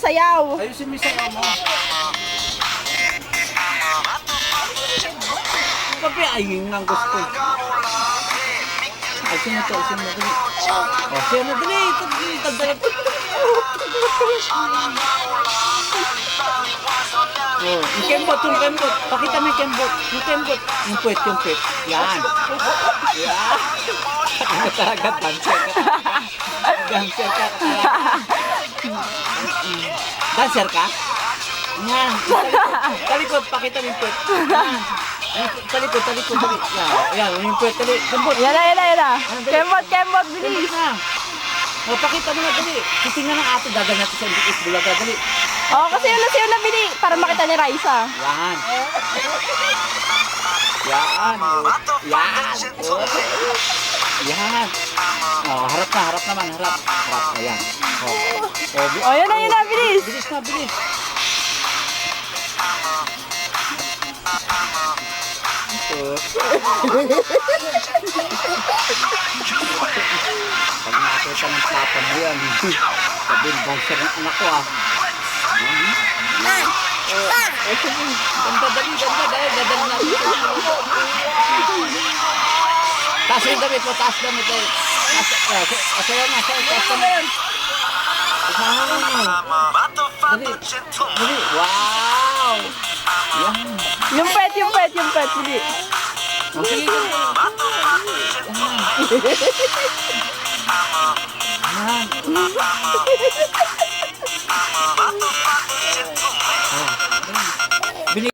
sayaw. Ayusin mo yung sayaw mo. Kapi, ay yun ang gusto. Ayusin mo to, ayusin mo. Dali. O, siya mo, dali. Tagdalag. Oh, yung kembot, yung kembot. Pakita mo yung kembot. Yung kembot. Yung puwet, yung puwet. Yan. Yan. Ano talaga, dancer ka. Dancer ka. Dancer ka? Yan. Talikod, pakita mo yung puwet. Yan. Talikod, talikod, talikod. Yan, yung puwet, talikod. Kembot. Yan na. Kembot, bilis. Kembot na. O, pakita mo na, dali. Titingnan ng ato, gaganyan natin sa MBS. Bulaga, dali. Oo, kasi yun na bili. Para makita ni Raisa. Yan. Yan. Yan. Yan. Oh, harap na, harap naman, harap. Harap, ayan. Oh, yun na, bilis. Bilis na, bilis. Pag nakita ng papa mo yan, sabihin, bouncer ng anak ko ah. Ganda, dali, dadali natin. Taas yung damit mo, taas damit eh. Asayan na, taas damit. Dali, dali, wow! Yan. Yung pet, bili. Oh, sige, sige. Yan. Yan.